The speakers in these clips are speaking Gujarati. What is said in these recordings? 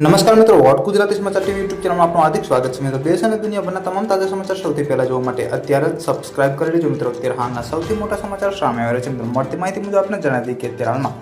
નમસ્કાર મિત્રો, વોટ ગુજરાતી સમાચાર ટીવી યુટ્યુબ ચેનલમાં આપનું હાર્દિક સ્વાગત છે. મિત્રો, દેશ અને દુનિયાભરના તમામ તાજા સમાચાર સૌથી પહેલા જોવા માટે અત્યારે જ સબસ્ક્રાઇબ કરી લેજો. મિત્રો, અત્યારે હાલના સૌથી મોટા સમાચાર સામે આવ્યા છે. મિત્રો, મળતી માહિતી મુજબ આપણે જણાવી દઈએ કે અત્યારે હાલમાં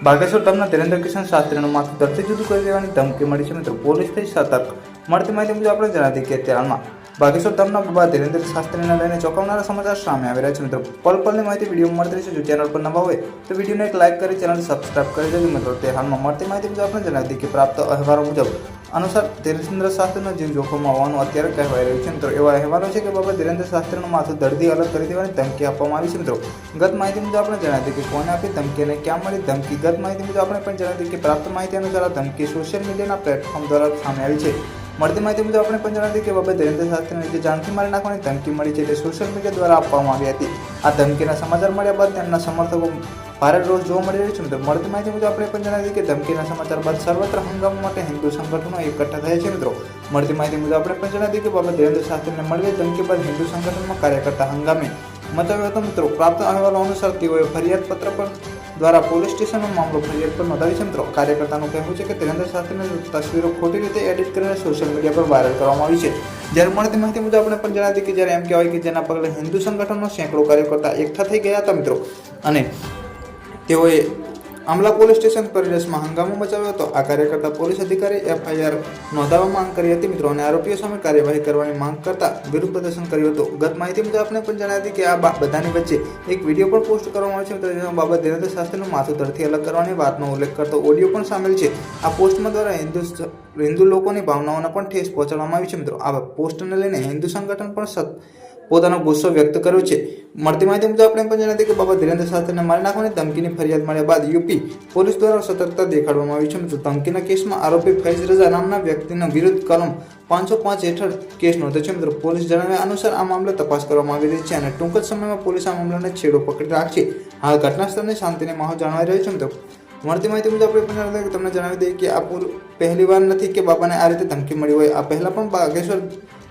બાગેશ્વર ધામના ધીરેન્દ્ર કિશન શાસ્ત્રીનું માથું ધરતી જુદું કરી દેવાની ધમકી મળી છે. મિત્રો, પોલીસ થઈ સતર્ક. મળતી માહિતી મુજબ આપણે જણાવી દઈએ કે અત્યારે હાલમાં બાગેશ્વર ધામના બાબા ધીરેન્દ્ર શાસ્ત્રીને લઈને ચોંકાવનારા સમાચાર સામે આવી રહ્યા છે. મિત્રો, પલની માહિતી વિડીયો મળતી રહેશે. જો ચેનલ પર નવા હોય તો વિડીયોને એક લાઇક કરી ચેનલ સબસ્ક્રાઇબ કરી દેજો. મિત્રો, તે હાલમાં મળતી માહિતી મુજબ આપણે જણાવી દઈએ કે પ્રાપ્ત અહેવાલો મુજબ અનુસાર ધીરેન્દ્ર શાસ્ત્રીનો જીવ જોખમમાં હોવાનું અત્યારે કહેવાઈ રહ્યું છે. મિત્રો, એવા અહેવાલો છે કે બાબા ધીરેન્દ્ર શાસ્ત્રીનું માથું ધરતી અલગ કરી દેવાની ધમકી આપવામાં આવી છે. મિત્રો, ગત માહિતી મુજબ આપણે જણાવી દઈએ કે કોને આપી ધમકી અને ક્યાં મળી ધમકી. ગત માહિતી મુજબ આપણે પણ જણાવી દઈએ કે પ્રાપ્ત માહિતી અનુસાર આ ધમકી સોશિયલ મીડિયાના પ્લેટફોર્મ દ્વારા સામે આવી છે. મળતી માહિતી મુજબ આપણે પણ જણાવી દઈએ કે બાબા ધીરેન્દ્ર શાસ્ત્રીને જે જાનથી મારી નાખવાની ધમકી મળી છે તે સોશિયલ મીડિયા દ્વારા આપવામાં આવી હતી. આ ધમકીના સમાચાર મળ્યા બાદ તેમના સમર્થકો ભારે રોષ જોવા મળી રહ્યો છે. મિત્રો, મળતી માહિતી મુજબ આપણે પણ જણાવી દઈએ કે ધમકીના સમાચાર બાદ સર્વત્ર હંગામા માટે હિન્દુ સંગઠનો એકઠા થયા છે. મિત્રો, મળતી માહિતી મુજબ આપણે પણ જણાવી દઈએ કે બાબા ધીરેન્દ્ર શાસ્ત્રીને મળેલી ધમકી બાદ હિન્દુ સંગઠનમાં કાર્યકર્તા હંગામે મચાવ્યો હતો. મિત્રો, પ્રાપ્ત અહેવાલો અનુસાર તેઓએ ફરિયાદ પત્ર પર દ્વારા પોલીસ સ્ટેશનનો મામલો ફરિયાદ પર નોંધાવી છે. મિત્રો, કાર્યકર્તાનું કહેવું છે કે ધીરેન્દ્ર શાસ્ત્રીની તસવીરો ખોટી રીતે એડિટ કરીને સોશિયલ મીડિયા પર વાયરલ કરવામાં આવી છે. જ્યારે મળતી માહિતી મુજબ આપણે પણ જણાવી કે જ્યારે એમ કહેવાય કે જેના પગલે હિન્દુ સંગઠનનો સેંકડો કાર્યકર્તા એકઠા થઈ ગયા હતા. મિત્રો, અને તેઓએ આમલા પોલીસ સ્ટેશન પરિસરમાં હંગામો મચાવ્યો હતો. આ કાર્યકર્તા પોલીસ અધિકારી FIR નોંધાવવા માંગ કરી હતી. મિત્રો, અને આરોપીઓ સામે કાર્યવાહી કરવાની માંગ કરતા વિરોધ પ્રદર્શન કર્યું હતું. ગત માહિતી મુજબ આપણે પણ જણાવી કે આ બધાની વચ્ચે એક વિડીયો પણ પોસ્ટ કરવામાં આવ્યો છે. જેમાં બાબા ધીરેન્દ્ર શાસ્ત્રીનું માથું ધરતી અલગ કરવાની વાતનો ઉલ્લેખ કરતો ઓડિયો પણ સામેલ છે. આ પોસ્ટમાં દ્વારા હિન્દુ લોકોની ભાવનાઓને પણ ઠેસ પહોંચાડવામાં આવી છે. મિત્રો, આ પોસ્ટને લઈને હિન્દુ સંગઠન પણ પોતાનો ગુસ્સો વ્યક્ત કર્યો છે. મળતી માહિતી મુજબ આપણે પણ જણાવી કે બાબા ધીરેન્દ્ર શાસ્ત્રીને મારી નાખવાની ધમકીની ફરિયાદ મળ્યા બાદ યુપી પોલીસ દ્વારા સતર્કતા દેખાડવામાં આવી છે. મિત્રો, ધમકીના કેસમાં આરોપી ફૈઝ રઝા નામના વ્યક્તિના વિરુદ્ધ કલમ 505 હેઠળ કેસ નોંધ્યો છે. મિત્રો, પોલીસ જણાવ્યા અનુસાર આ મામલે તપાસ કરવામાં આવી રહી છે અને ટૂંક જ સમયમાં પોલીસ આ મામલાને છેડો પકડી રાખશે. હાલ ઘટના સ્થળની શાંતિની માહોલ જાણવાઈ રહ્યો છે. મિત્રો, મળતી માહિતી મુજબ આપણે તમને જણાવી દઈએ કે આ પહેલી વાર નથી કે બાબાને આ રીતે ધમકી મળી હોય. આ પહેલા પણ બાગેશ્વર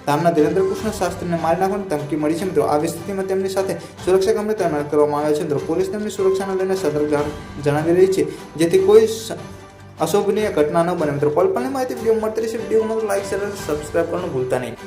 ધામના ધીરેન્દ્ર કૃષ્ણ શાસ્ત્રીને મારી નાખવાની ધમકી મળી છે. મિત્રો, આવી સ્થિતિમાં તેમની સાથે સુરક્ષા કામને તૈનાત કરવામાં આવ્યા છે. મિત્રો, પોલીસ તેમની સુરક્ષાને લઈને સતર્ક જણાવી રહી છે જેથી કોઈ અશોભનીય ઘટના ન બને. મિત્રો, પલની માહિતી વિડીયો મળતી રહેશે. વિડીયોમાં લાઈક શેર સબસ્ક્રાઈબ કરવાનું ભૂલતા નહીં.